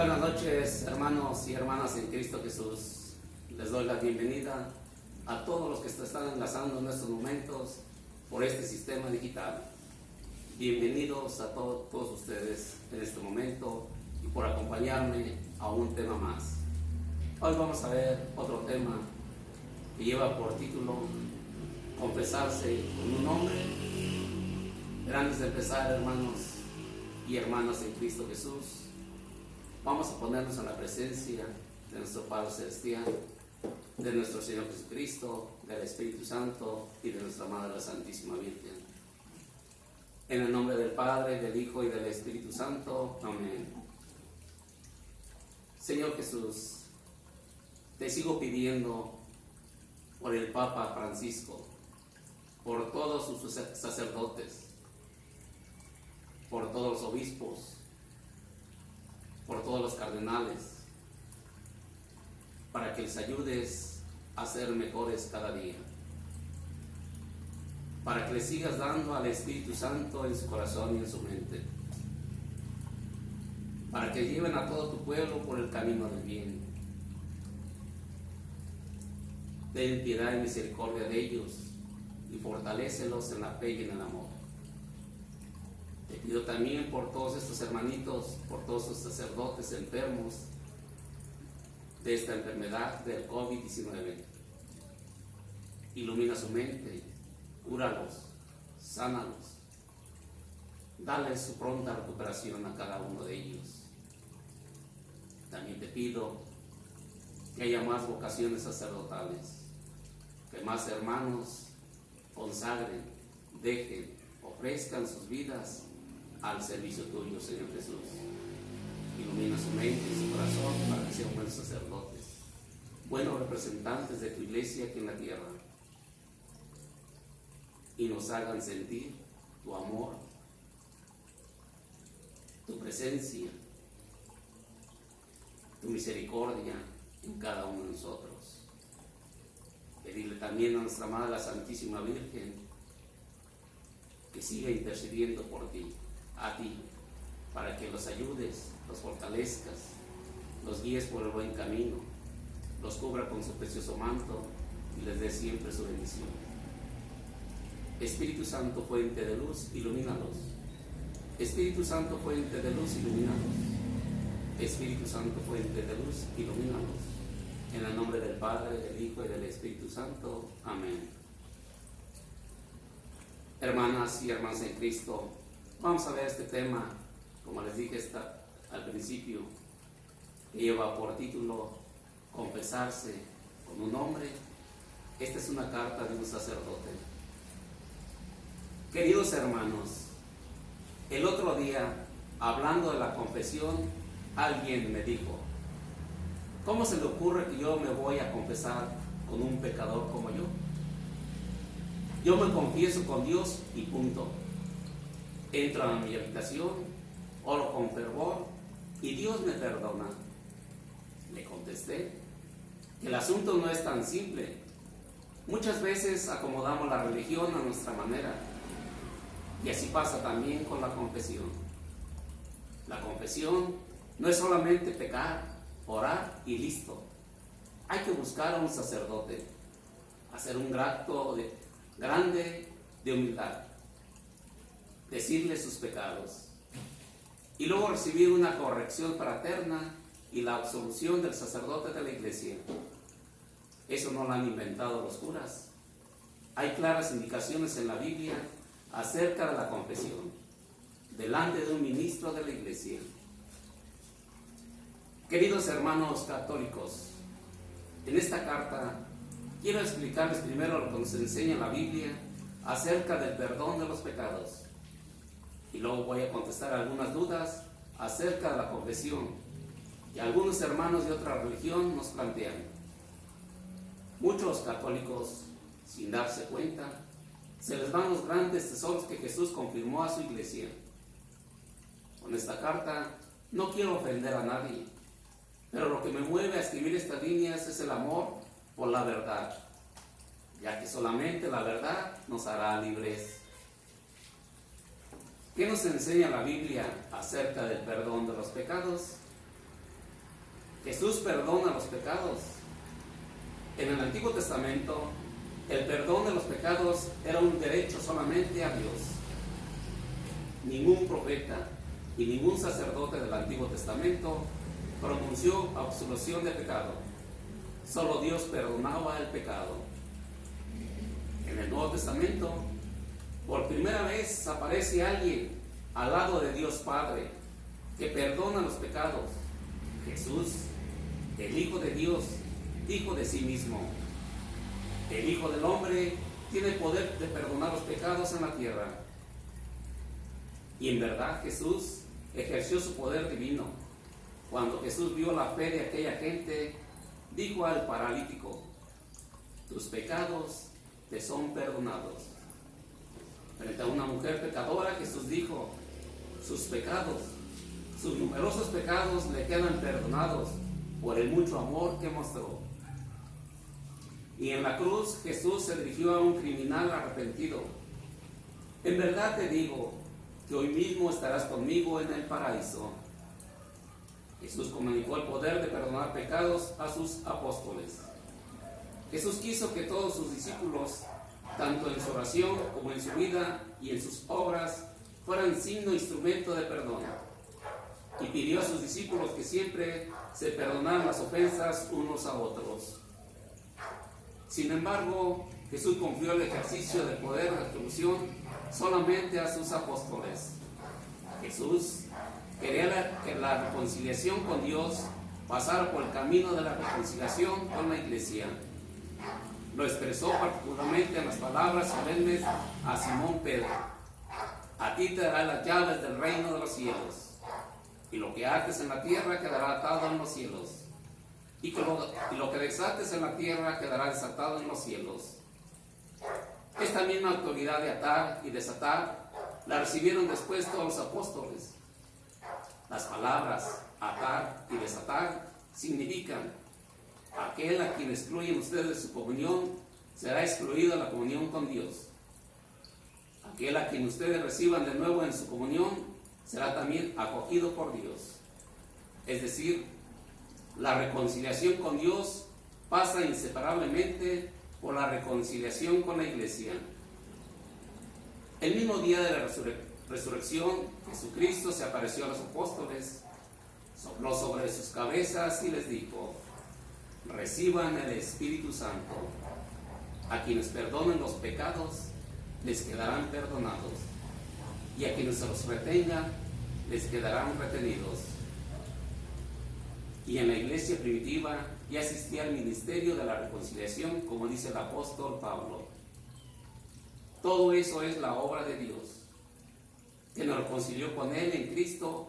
Buenas noches, hermanos y hermanas en Cristo Jesús. Les doy la bienvenida a todos los que se están enlazando en estos momentos por este sistema digital. Bienvenidos a todos ustedes en este momento y por acompañarme a un tema más. Hoy vamos a ver otro tema que lleva por título Confesarse con un hombre. Pero antes de empezar, hermanos y hermanas en Cristo Jesús, vamos a ponernos en la presencia de nuestro Padre Celestial, de nuestro Señor Jesucristo, del Espíritu Santo y de nuestra Madre la Santísima Virgen. En el nombre del Padre, del Hijo y del Espíritu Santo. Amén. Señor Jesús, te sigo pidiendo por el Papa Francisco, por todos sus sacerdotes, por todos los obispos, por todos los cardenales, para que les ayudes a ser mejores cada día, para que les sigas dando al Espíritu Santo en su corazón y en su mente, para que lleven a todo tu pueblo por el camino del bien. Ten piedad y misericordia de ellos y fortalécelos en la fe y en el amor. Te pido también por todos estos hermanitos, por todos los sacerdotes enfermos de esta enfermedad del COVID-19. Ilumina su mente, cúralos, sánalos, dales su pronta recuperación a cada uno de ellos. También te pido que haya más vocaciones sacerdotales, que más hermanos consagren, dejen, ofrezcan sus vidas al servicio tuyo, Señor Jesús. Ilumina su mente y su corazón para que sean buenos sacerdotes, buenos representantes de tu iglesia aquí en la tierra, y nos hagan sentir tu amor, tu presencia, tu misericordia en cada uno de nosotros. Pedirle también a nuestra Madre la Santísima Virgen que siga intercediendo por ti, a ti, para que los ayudes, los fortalezcas, los guíes por el buen camino, los cubra con su precioso manto y les dé siempre su bendición. Espíritu Santo, fuente de luz, ilumínalos. Espíritu Santo, fuente de luz, ilumínalos. Espíritu Santo, fuente de luz, ilumínalos. En el nombre del Padre, del Hijo y del Espíritu Santo. Amén. Hermanas y hermanos en Cristo, vamos a ver este tema, como les dije al principio, que lleva por título Confesarse con un hombre. Esta es una carta de un sacerdote. Queridos hermanos, el otro día, hablando de la confesión, alguien me dijo: ¿cómo se le ocurre que yo me voy a confesar con un pecador como yo? Yo me confieso con Dios y punto. Entro a mi habitación, oro con fervor y Dios me perdona. Le contesté que el asunto no es tan simple. Muchas veces acomodamos la religión a nuestra manera, y así pasa también con la confesión. La confesión no es solamente pecar, orar y listo. Hay que buscar a un sacerdote, hacer un acto grande de humildad, decirle sus pecados y luego recibir una corrección fraterna y la absolución del sacerdote de la iglesia. Eso no lo han inventado los curas. Hay claras indicaciones en la Biblia acerca de la confesión delante de un ministro de la iglesia. Queridos hermanos católicos, en esta carta quiero explicarles primero lo que nos enseña la Biblia acerca del perdón de los pecados, y luego voy a contestar algunas dudas acerca de la confesión que algunos hermanos de otra religión nos plantean. Muchos católicos, sin darse cuenta, se les van los grandes tesoros que Jesús confirmó a su iglesia. Con esta carta no quiero ofender a nadie, pero lo que me mueve a escribir estas líneas es el amor por la verdad, ya que solamente la verdad nos hará libres. ¿Qué nos enseña la Biblia acerca del perdón de los pecados? Jesús perdona los pecados. En el Antiguo Testamento, el perdón de los pecados era un derecho solamente a Dios. Ningún profeta y ningún sacerdote del Antiguo Testamento pronunció absolución de pecado. Solo Dios perdonaba el pecado. En el Nuevo Testamento, por primera vez aparece alguien al lado de Dios Padre que perdona los pecados. Jesús, el Hijo de Dios, dijo de sí mismo: el Hijo del Hombre tiene poder de perdonar los pecados en la tierra. Y en verdad Jesús ejerció su poder divino. Cuando Jesús vio la fe de aquella gente, dijo al paralítico: tus pecados te son perdonados. Frente a una mujer pecadora, Jesús dijo: sus pecados, sus numerosos pecados le quedan perdonados por el mucho amor que mostró. Y en la cruz Jesús se dirigió a un criminal arrepentido: en verdad te digo que hoy mismo estarás conmigo en el paraíso. Jesús comunicó el poder de perdonar pecados a sus apóstoles. Jesús quiso que todos sus discípulos, tanto en su oración como en su vida y en sus obras, fueran signo e instrumento de perdón. Y pidió a sus discípulos que siempre se perdonaran las ofensas unos a otros. Sin embargo, Jesús confió el ejercicio del poder de absolución solamente a sus apóstoles. Jesús quería que la reconciliación con Dios pasara por el camino de la reconciliación con la iglesia. Lo expresó particularmente en las palabras solemnes a Simón Pedro: a ti te daré las llaves del reino de los cielos, y lo que ates en la tierra quedará atado en los cielos, y lo que desates en la tierra quedará desatado en los cielos. Esta misma autoridad de atar y desatar la recibieron después todos los apóstoles. Las palabras atar y desatar significan: aquel a quien excluyen ustedes de su comunión será excluido de la comunión con Dios. Aquel a quien ustedes reciban de nuevo en su comunión será también acogido por Dios. Es decir, la reconciliación con Dios pasa inseparablemente por la reconciliación con la iglesia. El mismo día de la resurrección, Jesucristo se apareció a los apóstoles, sopló sobre sus cabezas y les dijo: reciban el Espíritu Santo. A quienes perdonen los pecados, les quedarán perdonados, y a quienes se los retengan, les quedarán retenidos. Y en la iglesia primitiva ya existía el ministerio de la reconciliación, como dice el apóstol Pablo. Todo eso es la obra de Dios, que nos reconcilió con Él en Cristo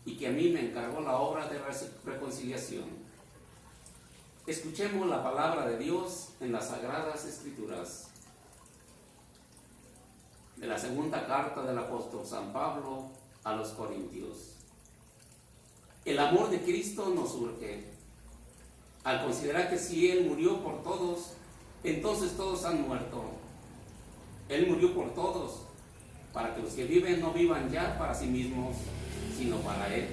y que a mí me encargó la obra de reconciliación. Escuchemos la palabra de Dios en las Sagradas Escrituras. De la segunda carta del apóstol San Pablo a los Corintios. El amor de Cristo nos urge, al considerar que si Él murió por todos, entonces todos han muerto. Él murió por todos, para que los que viven no vivan ya para sí mismos, sino para Él,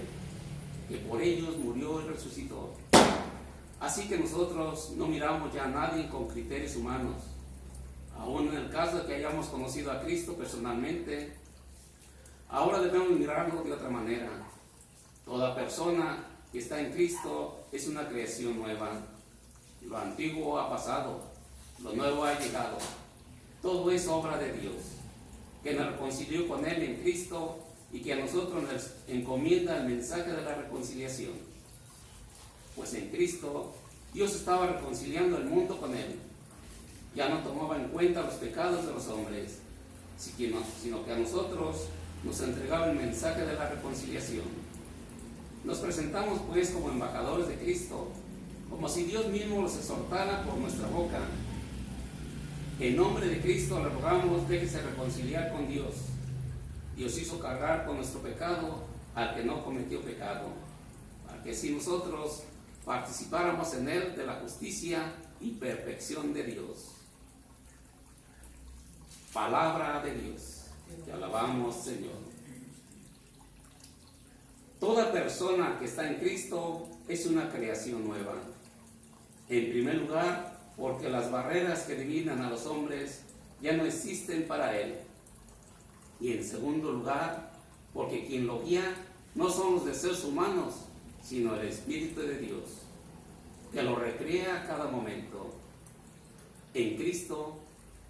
que por ellos murió y resucitó. Así que nosotros no miramos ya a nadie con criterios humanos. Aún en el caso de que hayamos conocido a Cristo personalmente, ahora debemos mirarlo de otra manera. Toda persona que está en Cristo es una creación nueva. Lo antiguo ha pasado, lo nuevo ha llegado. Todo es obra de Dios, que nos reconcilió con Él en Cristo y que a nosotros nos encomienda el mensaje de la reconciliación. Pues en Cristo Dios estaba reconciliando el mundo con Él. Ya no tomaba en cuenta los pecados de los hombres, sino que a nosotros nos entregaba el mensaje de la reconciliación. Nos presentamos pues como embajadores de Cristo, como si Dios mismo los exhortara por nuestra boca. En nombre de Cristo le rogamos: déjese reconciliar con Dios. Dios hizo cargar con nuestro pecado al que no cometió pecado, para que si nosotros participáramos en él de la justicia y perfección de Dios. Palabra de Dios. Te alabamos, Señor. Toda persona que está en Cristo es una creación nueva. En primer lugar, porque las barreras que dividan a los hombres ya no existen para Él. Y en segundo lugar, porque quien lo guía no son los deseos humanos, sino el Espíritu de Dios, que lo recrea a cada momento. En Cristo,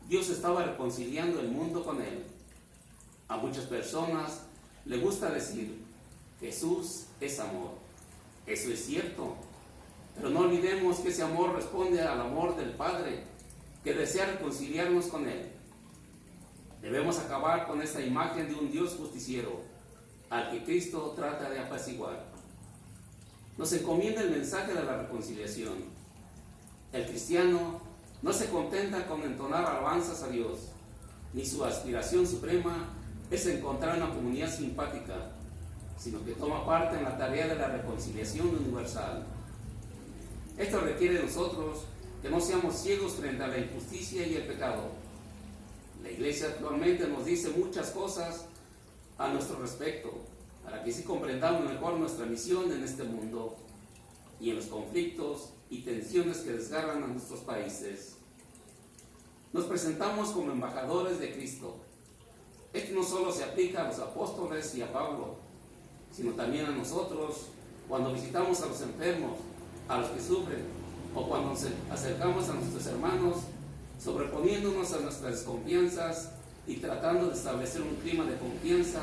Dios estaba reconciliando el mundo con Él. A muchas personas les gusta decir, Jesús es amor. Eso es cierto, pero no olvidemos que ese amor responde al amor del Padre, que desea reconciliarnos con Él. Debemos acabar con esta imagen de un Dios justiciero, al que Cristo trata de apaciguar. Nos encomienda el mensaje de la reconciliación. El cristiano no se contenta con entonar alabanzas a Dios, ni su aspiración suprema es encontrar una comunidad simpática, sino que toma parte en la tarea de la reconciliación universal. Esto requiere de nosotros que no seamos ciegos frente a la injusticia y el pecado. La Iglesia actualmente nos dice muchas cosas a nuestro respecto, para que así comprendamos mejor nuestra misión en este mundo y en los conflictos y tensiones que desgarran a nuestros países. Nos presentamos como embajadores de Cristo. Esto no solo se aplica a los apóstoles y a Pablo, sino también a nosotros cuando visitamos a los enfermos, a los que sufren, o cuando nos acercamos a nuestros hermanos, sobreponiéndonos a nuestras desconfianzas y tratando de establecer un clima de confianza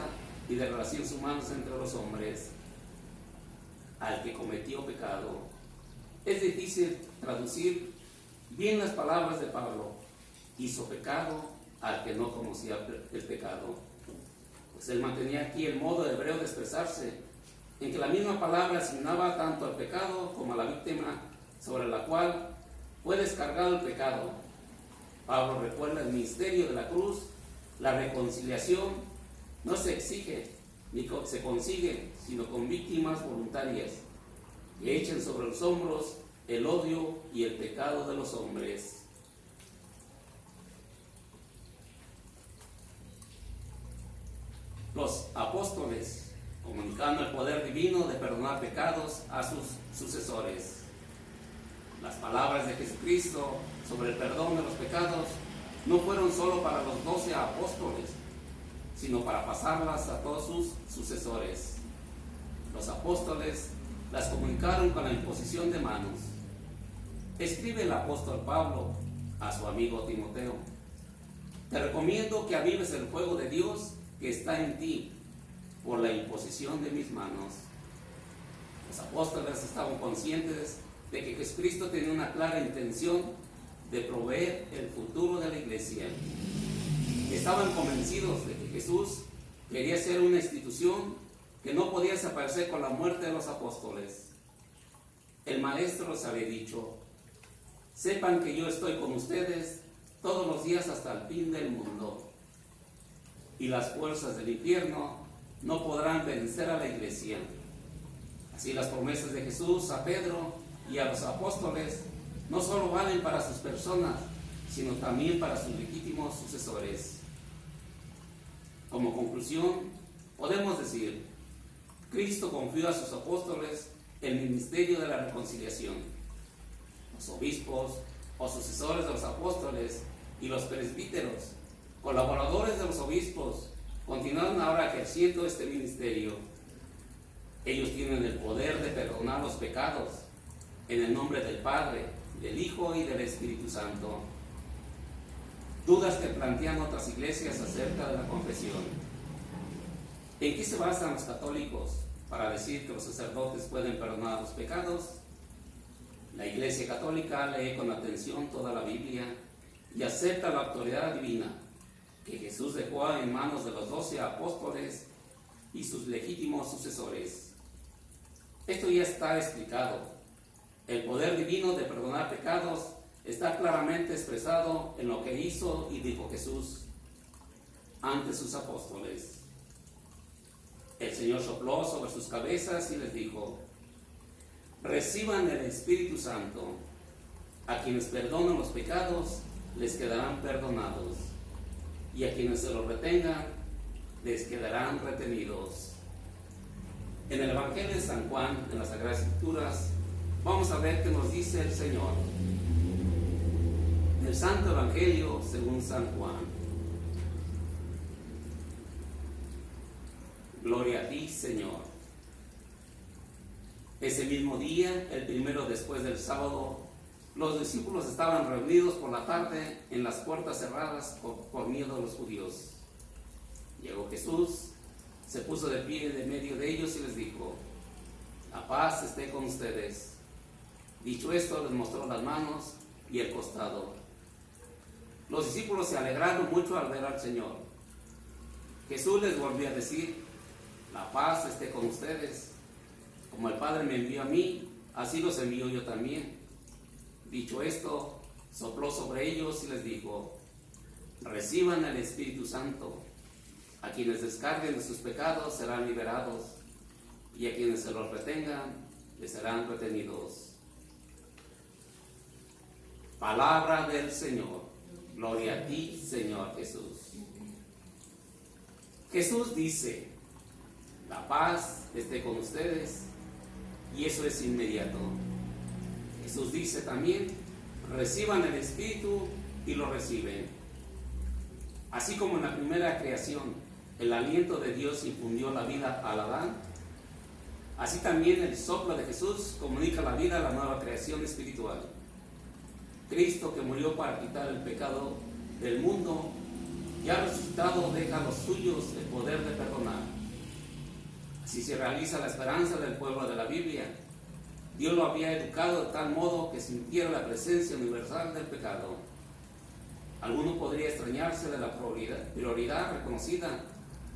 y de relaciones humanas entre los hombres. Al que cometió pecado. Es difícil traducir bien las palabras de Pablo. Hizo pecado al que no conocía el pecado. Pues él mantenía aquí el modo hebreo de expresarse, en que la misma palabra asignaba tanto al pecado como a la víctima sobre la cual fue descargado el pecado. Pablo recuerda el misterio de la cruz. La reconciliación no se exige ni se consigue, sino con víctimas voluntarias que echen sobre los hombros el odio y el pecado de los hombres. Los apóstoles, comunicando el poder divino de perdonar pecados a sus sucesores. Las palabras de Jesucristo sobre el perdón de los pecados no fueron solo para los 12 apóstoles, sino para pasarlas a todos sus sucesores. Los apóstoles las comunicaron con la imposición de manos. Escribe el apóstol Pablo a su amigo Timoteo: te recomiendo que avives el fuego de Dios que está en ti por la imposición de mis manos. Los apóstoles estaban conscientes de que Jesucristo tenía una clara intención de proveer el futuro de la iglesia. Estaban convencidos de que Jesús quería ser una institución que no podía desaparecer con la muerte de los apóstoles. El maestro les había dicho: sepan que yo estoy con ustedes todos los días hasta el fin del mundo, y las fuerzas del infierno no podrán vencer a la iglesia. Así las promesas de Jesús a Pedro y a los apóstoles no solo valen para sus personas, sino también para sus legítimos sucesores. Como conclusión, podemos decir, Cristo confió a sus apóstoles el ministerio de la reconciliación. Los obispos o sucesores de los apóstoles y los presbíteros, colaboradores de los obispos, continúan ahora ejerciendo este ministerio. Ellos tienen el poder de perdonar los pecados en el nombre del Padre, del Hijo y del Espíritu Santo. Dudas que plantean otras iglesias acerca de la confesión. ¿En qué se basan los católicos para decir que los sacerdotes pueden perdonar los pecados? La Iglesia Católica lee con atención toda la Biblia y acepta la autoridad divina que Jesús dejó en manos de los 12 apóstoles y sus legítimos sucesores. Esto ya está explicado. El poder divino de perdonar pecados está claramente expresado en lo que hizo y dijo Jesús ante sus apóstoles. El Señor sopló sobre sus cabezas y les dijo: reciban el Espíritu Santo. A quienes perdonan los pecados les quedarán perdonados, y a quienes se los retengan les quedarán retenidos. En el Evangelio de San Juan, en las Sagradas Escrituras, vamos a ver qué nos dice el Señor. El Santo Evangelio según San Juan. Gloria a ti, Señor. Ese mismo día, el primero después del sábado, los discípulos estaban reunidos por la tarde en las puertas cerradas por miedo a los judíos. Llegó Jesús, se puso de pie de medio de ellos y les dijo: la paz esté con ustedes. Dicho esto, les mostró las manos y el costado. Los discípulos se alegraron mucho al ver al Señor. Jesús les volvió a decir: la paz esté con ustedes. Como el Padre me envió a mí, así los envío yo también. Dicho esto, sopló sobre ellos y les dijo: reciban el Espíritu Santo. A quienes descarguen de sus pecados serán liberados, y a quienes se los retengan les serán retenidos. Palabra del Señor. Gloria a ti, Señor Jesús. Jesús dice: la paz esté con ustedes, y eso es inmediato. Jesús dice también: reciban el Espíritu, y lo reciben. Así como en la primera creación el aliento de Dios infundió la vida al Adán, así también el soplo de Jesús comunica la vida a la nueva creación espiritual. Cristo, que murió para quitar el pecado del mundo, ya resucitado, deja a los suyos el poder de perdonar. Así se realiza la esperanza del pueblo de la Biblia. Dios lo había educado de tal modo que sintiera la presencia universal del pecado. Alguno podría extrañarse de la prioridad reconocida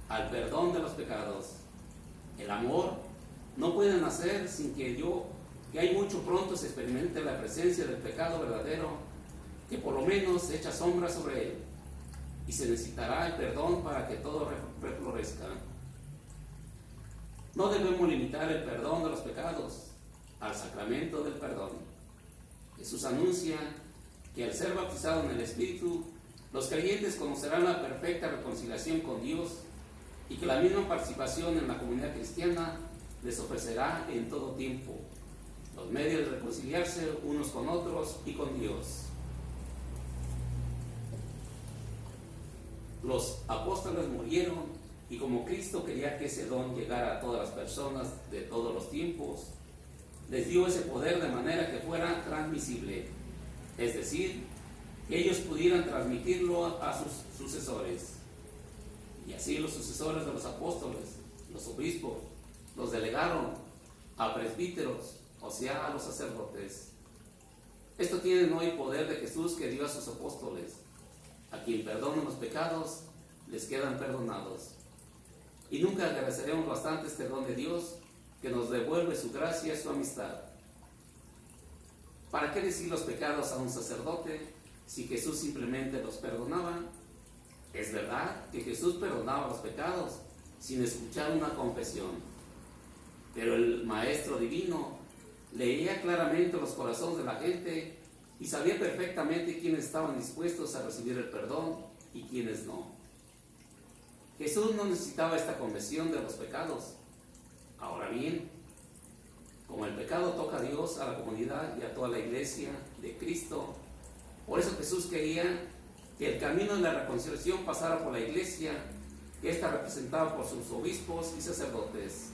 al perdón de los pecados. El amor no puede nacer sin que hay mucho pronto se experimente la presencia del pecado verdadero, que por lo menos echa sombra sobre él, y se necesitará el perdón para que todo reflorezca. No debemos limitar el perdón de los pecados al sacramento del perdón. Jesús anuncia que al ser bautizados en el Espíritu, los creyentes conocerán la perfecta reconciliación con Dios, y que la misma participación en la comunidad cristiana les ofrecerá en todo tiempo los medios de reconciliarse unos con otros y con Dios. Los apóstoles murieron, y como Cristo quería que ese don llegara a todas las personas de todos los tiempos, les dio ese poder de manera que fuera transmisible, es decir, que ellos pudieran transmitirlo a sus sucesores. Y así los sucesores de los apóstoles, los obispos, los delegaron a presbíteros, o sea, a los sacerdotes. Esto tienen hoy poder de Jesús que dio a sus apóstoles. A quien perdonan los pecados, les quedan perdonados. Y nunca agradeceremos bastante este don de Dios, que nos devuelve su gracia y su amistad. ¿Para qué decir los pecados a un sacerdote si Jesús simplemente los perdonaba? Es verdad que Jesús perdonaba los pecados sin escuchar una confesión, pero el Maestro Divino leía claramente los corazones de la gente y sabía perfectamente quiénes estaban dispuestos a recibir el perdón y quiénes no. Jesús no necesitaba esta confesión de los pecados. Ahora bien, como el pecado toca a Dios, a la comunidad y a toda la iglesia de Cristo, por eso Jesús quería que el camino de la reconciliación pasara por la iglesia, que está representada por sus obispos y sacerdotes.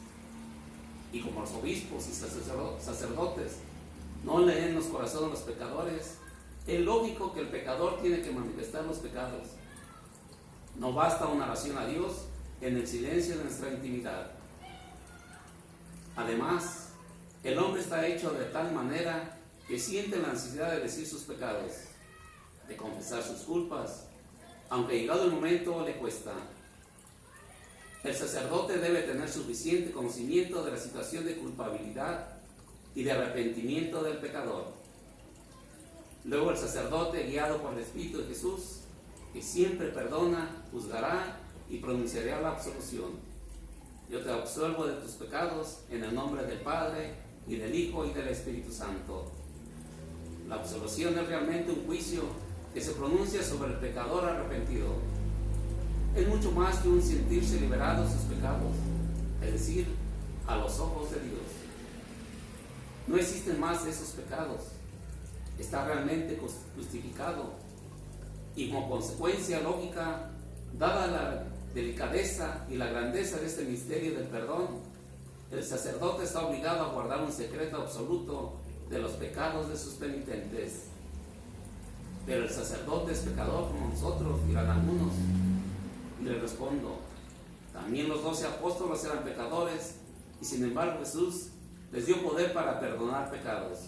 Y como los obispos y sacerdotes no leen los corazones de los pecadores, es lógico que el pecador tiene que manifestar los pecados. No basta una oración a Dios en el silencio de nuestra intimidad. Además, el hombre está hecho de tal manera que siente la necesidad de decir sus pecados, de confesar sus culpas, aunque llegado el momento le cuesta. El sacerdote debe tener suficiente conocimiento de la situación de culpabilidad y de arrepentimiento del pecador. Luego el sacerdote, guiado por el Espíritu de Jesús, que siempre perdona, juzgará y pronunciará la absolución. Yo te absuelvo de tus pecados en el nombre del Padre, y del Hijo, y del Espíritu Santo. La absolución es realmente un juicio que se pronuncia sobre el pecador arrepentido. Es mucho más que un sentirse liberado de sus pecados, es decir, a los ojos de Dios. No existen más esos pecados. Está realmente justificado. Y como consecuencia lógica, dada la delicadeza y la grandeza de este misterio del perdón, el sacerdote está obligado a guardar un secreto absoluto de los pecados de sus penitentes. Pero el sacerdote es pecador como nosotros, dirán algunos. Y le respondo, también los 12 apóstoles eran pecadores, y sin embargo Jesús les dio poder para perdonar pecados.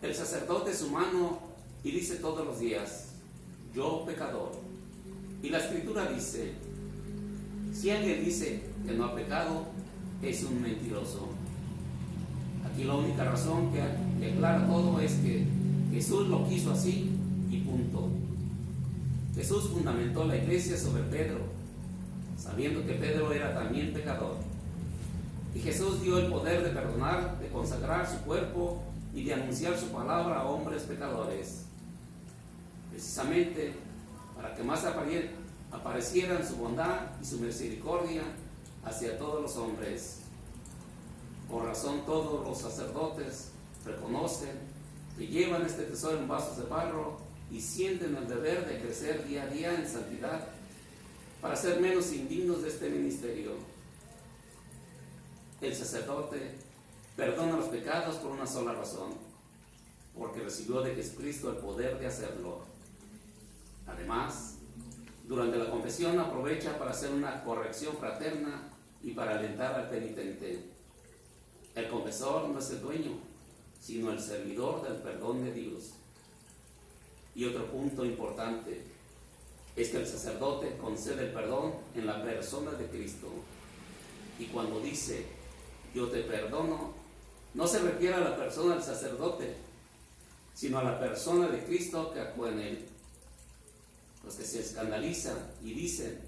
El sacerdote es humano y dice todos los días, yo pecador. Y la Escritura dice, si alguien dice que no ha pecado, es un mentiroso. Aquí la única razón que aclara todo es que Jesús lo quiso así y punto. Jesús fundamentó la iglesia sobre Pedro, sabiendo que Pedro era también pecador. Y Jesús dio el poder de perdonar, de consagrar su cuerpo y de anunciar su palabra a hombres pecadores. Precisamente para que más aparecieran su bondad y su misericordia hacia todos los hombres. Por razón todos los sacerdotes reconocen que llevan este tesoro en vasos de barro y sienten el deber de crecer día a día en santidad para ser menos indignos de este ministerio. El sacerdote perdona los pecados por una sola razón, porque recibió de Jesucristo el poder de hacerlo. Además, durante la confesión aprovecha para hacer una corrección fraterna y para alentar al penitente. El confesor no es el dueño, sino el servidor del perdón de Dios. Y otro punto importante es que el sacerdote concede el perdón en la persona de Cristo. Y cuando dice, yo te perdono, no se refiere a la persona del sacerdote, sino a la persona de Cristo que actúa en él. Los que se escandalizan y dicen,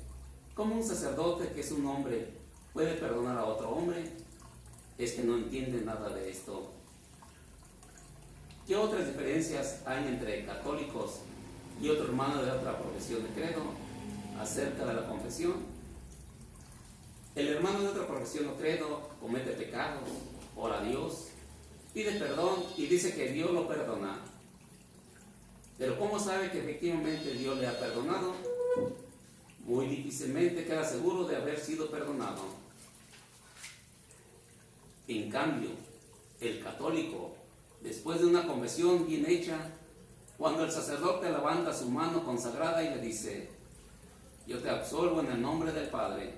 ¿cómo un sacerdote que es un hombre puede perdonar a otro hombre? Es que no entienden nada de esto. ¿Qué otras diferencias hay entre católicos y otro hermano de otra profesión de credo acerca de la confesión? El hermano de otra profesión de credo comete pecados, ora a Dios, pide perdón y dice que Dios lo perdona. Pero ¿cómo sabe que efectivamente Dios le ha perdonado? Muy difícilmente queda seguro de haber sido perdonado. En cambio, el católico, después de una confesión bien hecha, cuando el sacerdote levanta su mano consagrada y le dice, yo te absolvo en el nombre del Padre,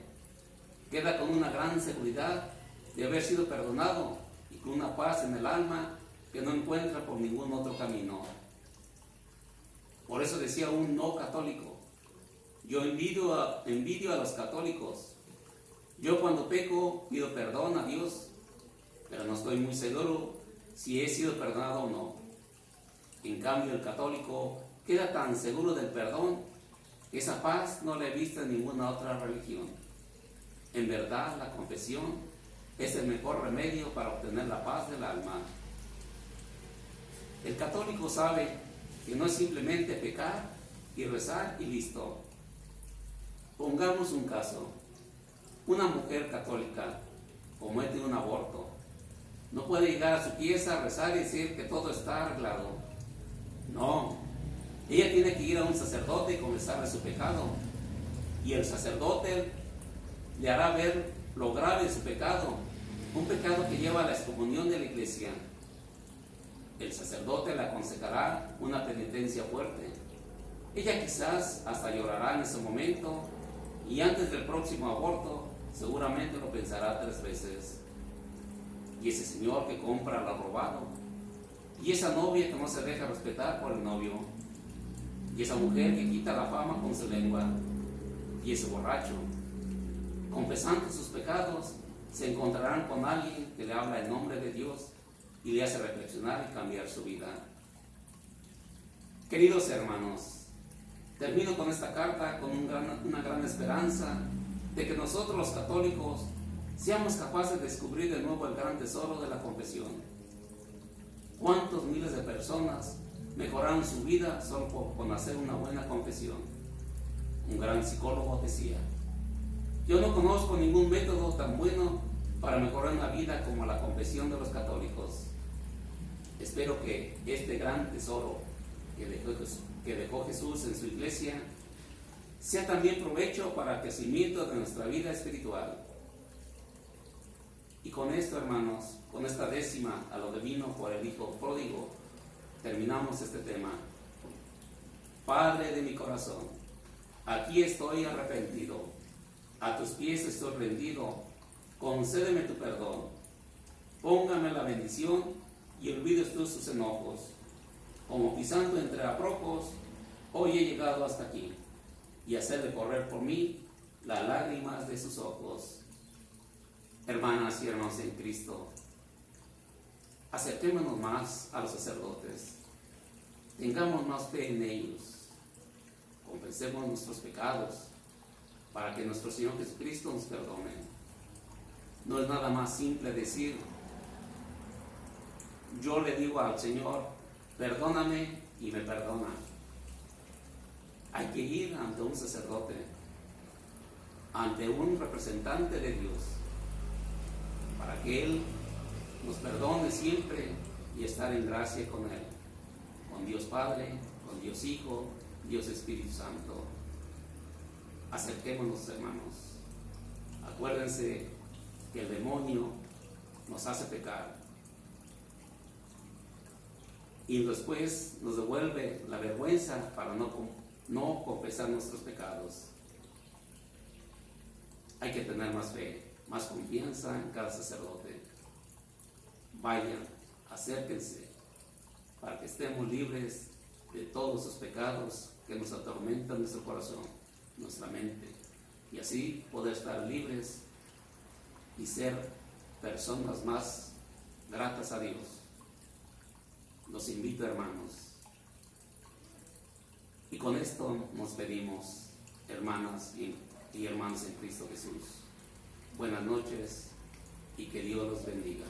queda con una gran seguridad de haber sido perdonado y con una paz en el alma que no encuentra por ningún otro camino. Por eso decía un no católico, yo envidio a los católicos. Yo cuando peco pido perdón a Dios, pero no estoy muy seguro si he sido perdonado o no. En cambio el católico queda tan seguro del perdón que esa paz no la he visto en ninguna otra religión. En verdad la confesión es el mejor remedio para obtener la paz del alma. El católico sabe que no es simplemente pecar y rezar y listo. Pongamos un caso. Una mujer católica comete un aborto. No puede llegar a su pieza a rezar y decir que todo está arreglado. No. Ella tiene que ir a un sacerdote y confesarle su pecado. Y el sacerdote le hará ver lo grave de su pecado. Un pecado que lleva a la excomunión de la iglesia. El sacerdote le aconsejará una penitencia fuerte. Ella quizás hasta llorará en ese momento y antes del próximo aborto seguramente lo pensará 3 veces. Y ese señor que compra lo robado, y esa novia que no se deja respetar por el novio, y esa mujer que quita la fama con su lengua, y ese borracho, confesando sus pecados, se encontrarán con alguien que le habla en nombre de Dios y le hace reflexionar y cambiar su vida. Queridos hermanos, termino con esta carta con una gran esperanza de que nosotros los católicos seamos capaces de descubrir de nuevo el gran tesoro de la confesión. ¿Cuántos miles de personas mejoraron su vida solo con hacer una buena confesión? Un gran psicólogo decía, yo no conozco ningún método tan bueno para mejorar una vida como la confesión de los católicos. Espero que este gran tesoro que dejó Jesús en su iglesia sea también provecho para el crecimiento de nuestra vida espiritual. Y con esto, hermanos, con esta décima a lo divino por el Hijo pródigo, terminamos este tema. Padre de mi corazón, aquí estoy arrepentido, a tus pies estoy rendido, concédeme tu perdón, póngame la bendición y olvides tú sus enojos. Como pisando entre abrojos, hoy he llegado hasta aquí, y hacer de correr por mí las lágrimas de sus ojos. Hermanas y hermanos en Cristo, acerquémonos más a los sacerdotes, tengamos más fe en ellos, confesemos nuestros pecados para que nuestro Señor Jesucristo nos perdone. No es nada más simple decir, yo le digo al Señor, perdóname y me perdona. Hay que ir ante un sacerdote, ante un representante de Dios, para que Él nos perdone siempre y estar en gracia con Él, con Dios Padre, con Dios Hijo, Dios Espíritu Santo. Acerquémonos, hermanos. Acuérdense que el demonio nos hace pecar y después nos devuelve la vergüenza para no confesar nuestros pecados. Hay que tener más fe, más confianza en cada sacerdote. Vayan, acérquense, para que estemos libres de todos los pecados que nos atormentan nuestro corazón, nuestra mente, y así poder estar libres y ser personas más gratas a Dios. Los invito, hermanos. Y con esto nos pedimos, hermanas y hermanos en Cristo Jesús. Buenas noches y que Dios los bendiga.